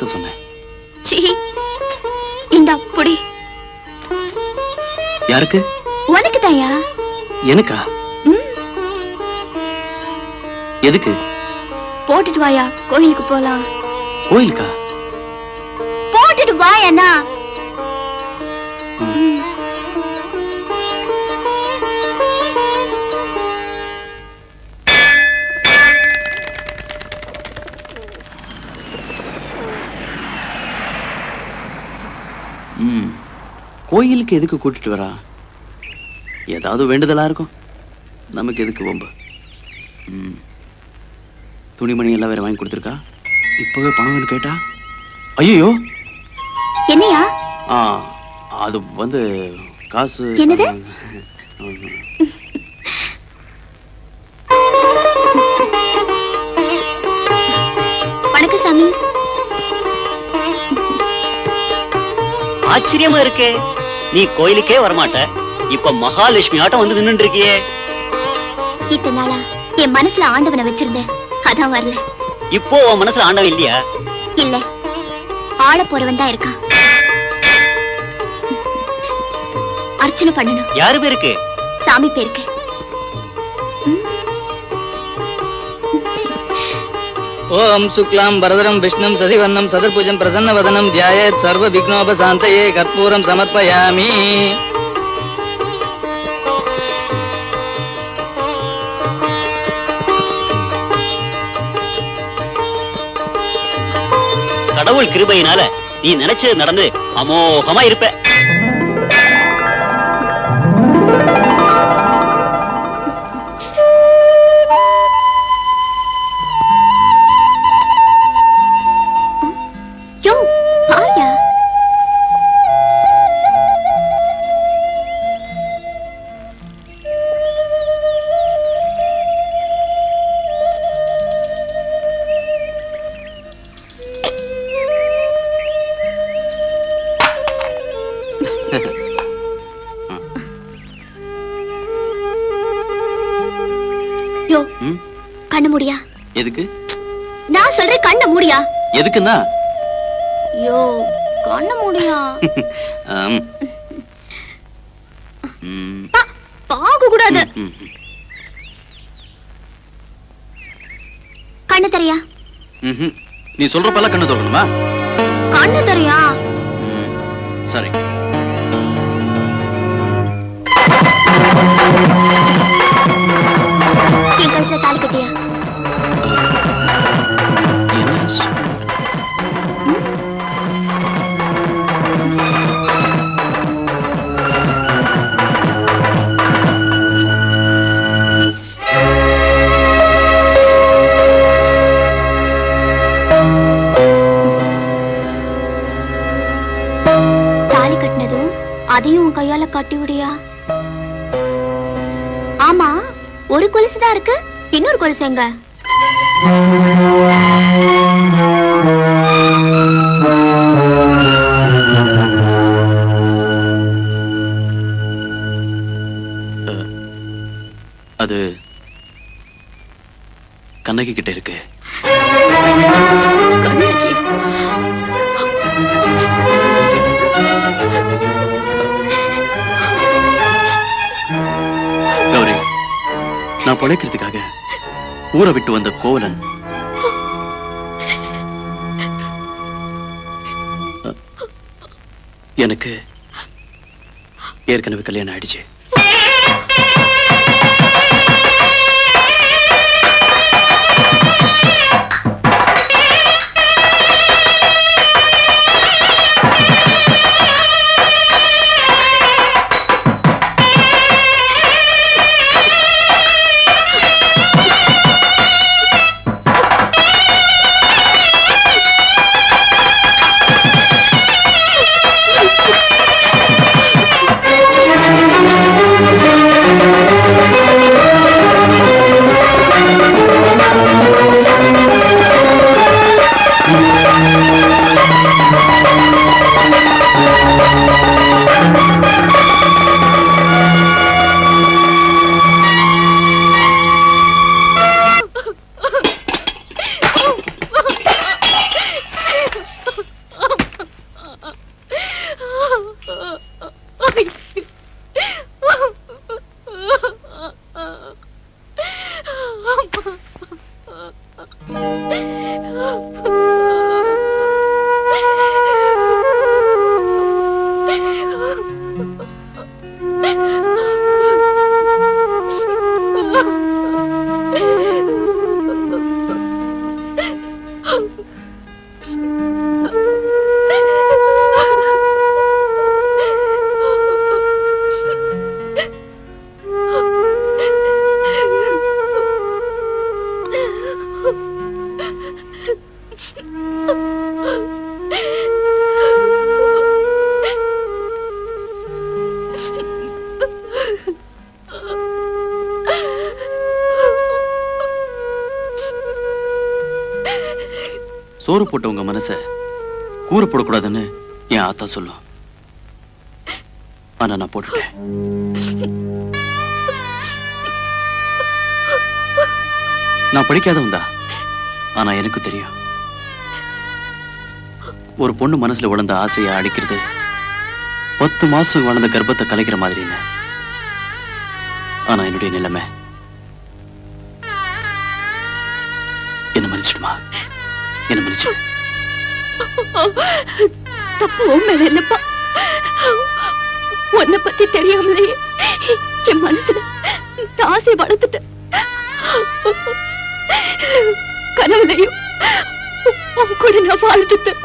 அதைத்தான் சொன்னேன். இந்த புடி. யாருக்கு? உனக்கு தாயா. எனக்கா? எதுக்கு? போட்டுட்டு வாயா, கோயிலுக்கு போலாம். கோயிலுக்கா? போட்டுட்டு வாயண்ணா. கோயிலுக்கு எதுக்கு கூட்டிட்டு வரா? ஏதாவது வேண்டுதலா இருக்கும். நமக்கு எதுக்கு வம்பு? துணிமணி எல்லாம் வேற வாங்கி கொடுத்துருக்கா. இப்பவே பணம் கேட்டா ஐயோ. என்னையா? அது வந்து காசு. என்னது? வணக்கம் சாமி. ஆச்சரியமா இருக்கே, நீ கோயிலுக்கே வரமாட்ட, இப்ப மகாலட்சுமி ஆட்டம் வந்து நின்று இருக்கியே. இத்தனை நாளா என் மனசுல ஆண்டவனை வச்சிருந்தேன், அதான் வரல. இப்போ உன் மனசுல ஆண்டவன் இல்லையா? இல்ல, ஆள போறவன் தான் இருக்கான். அர்ச்சனை பண்ணணும். யாரு பேருக்கு? சாமி பேருக்கு. ஓம் சுக்லாம் வரதரம் விஷ்ணும் சசிவர்ணம் சதுர்புஜம் பிரசன்னவதனம் தியாயேத் சர்வ விக்னோபசாந்தயே கற்பூரம் சமர்ப்பயாமி. கடவுள் கிருபையினால நீ நினைச்சது நடந்து அமோகமா இருப்ப. கண்ணு மூடியா. எதுக்கு? நான் சொல்றேன் கண்ணு மூடியா. எதுக்குன்னா? யோ கண்ணு மூடியா. பாக்க கூடாது. கண்ணு தரையா? நீ சொல்றப்பெல்லாம் கண்ணு திறக்கணுமா? கண்ணு தரையா? சரி. என் கழுத்துல தாலி கட்டியா? தாலி கட்டினதும் அதையும் உன் கையால கட்டி விடியா? ஆமா, ஒரு கொலுசுதான் இருக்கு, இன்னொரு கொலுசு எங்க? அது கண்ணகி கிட்ட இருக்கு. கௌரி, நான் பிழைக்கிறதுக்காக ஊரை விட்டு வந்த கோவலன் எனக்கு ஏற்கனவே கல்யாணம் ஆயிடுச்சு. சோறு போட்ட உங்க மனச கூறு போடக்கூடாதுன்னு என் ஆத்தா சொல்லும். ஆனா நான் போட்டுட்டேன். நான் படிக்காதவன் தான். ஆனா எனக்கு தெரியும், ஒரு பொண்ணு மனசுல விழுந்த ஆசையை அடிக்கிறது 10 மாசம் வளர்ந்த கர்ப்பத்தை கலைக்கிற மாதிரின்னு. ஆனா என்னுடைய நிலைமை, என்ன மன்னிச்சிடுமா? என்ன மன்னிச்சிடு. தப்பு உன் மேல இல்லப்பா. உன்னை பத்தி தெரியாமலே என் மனசுல ஆசை வளர்த்துட்டேன். கனவுலையும் உன் கூட நான் வாழ்ந்துட்டேன்.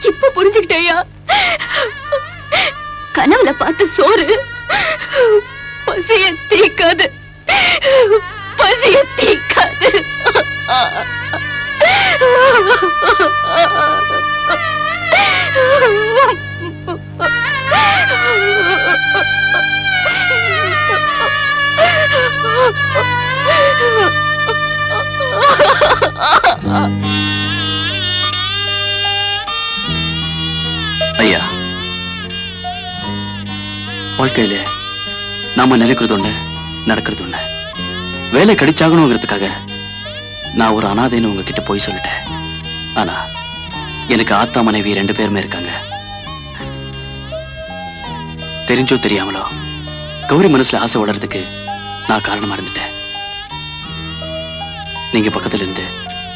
இப்ப புரிஞ்சுக்கிட்டேயா? கனவுல பார்த்த சோறு பசிய தீக்காது, பசிய தீக்காது. ஐயா, வாழ்க்கையில நாம நினைக்கிறது ஒண்ணு, நடக்கிறது ஒண்ணு. வேலை கடிச்சாகணுங்கிறதுக்காக நான் ஒரு அனாதைன்னு உங்ககிட்ட போய் சொல்லிட்டேன். ஆனா எனக்கு ஆத்தா மனைவி 2 பேருமே இருக்காங்க. தெரிஞ்சோ தெரியாமலோ கௌரி மனசுல ஆசை வளர்றதுக்கு நான் காரணமா இருந்துட்டேன். நீங்க பக்கத்துல இருந்து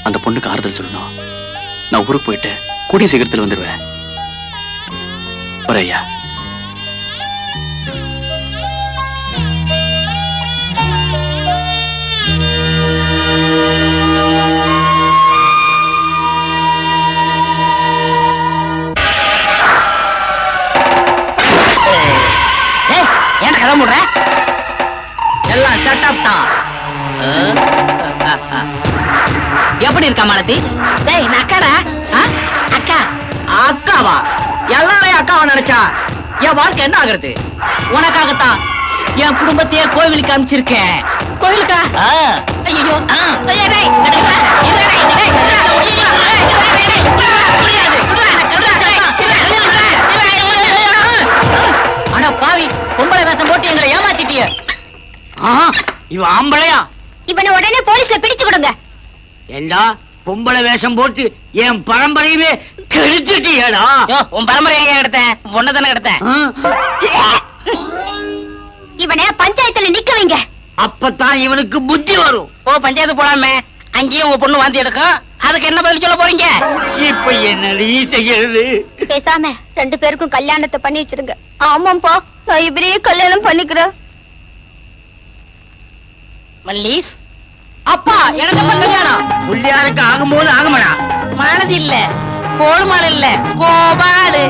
அந்த பொண்ணுக்கு ஆறுதல் சொல்லணும். நான் ஊருக்கு போயிட்டு கூடிய சீக்கிரத்தில் வந்துடுவேன். ஐயா, ஏன் கதை முடுற? எல்லாம் செட்டப் தான். எப்படி இருக்கா மாலதி? டேய் நக்கடா. அக்கா அக்காவா? எல்லாரையும் அக்காவை நினைச்சா என் வாழ்க்கை என்ன ஆகுறது? உனக்காகத்தான் என் குடும்பத்தையே கோவிலுக்கு அனுப்பிச்சிருக்கேன். கோவிலுக்கா? ஐயோ, அட பாவி, பொம்பளை வேஷம் போட்டு எங்களை ஏமாத்திட்டிய. இவ ஆம்பளையா? இவனை உடனே போலீஸ்ல பிடிச்சு கொடுங்க. ஏண்டா பொம்பளை வேஷம் போட்டு என் பரம்பரையுமே கெடுத்துட்டியடா. உன் பரம்பரை எங்க எடுத்தேன்? பொண்ணதானே எடுத்தேன். இவனை பஞ்சாயத்துல நிக்க வைங்க. அப்பதான் இவனுக்கு புத்தி வரும். ஓ, பஞ்சாயத்து போலாமே. அங்கேயும் உங்க பொண்ணு வாந்தி எடுக்கும். அதுக்கு என்ன பதில் சொல்ல போறீங்க? இப்ப என்னடி செய்யறது? பேசாம 2 பேருக்கும் கல்யாணத்தை பண்ணி வச்சிருங்க. ஆமாப்பா, நான் இவரையே கல்யாணம் பண்ணிக்கிறேன். மல்லீஸ், அப்பா எனக்கு எப்ப கல்யாணம்? புள்ளியாருக்கு ஆகும்போது ஆகுமடா. மானது இல்ல, கோல்மால் இல்ல, கோபாலு.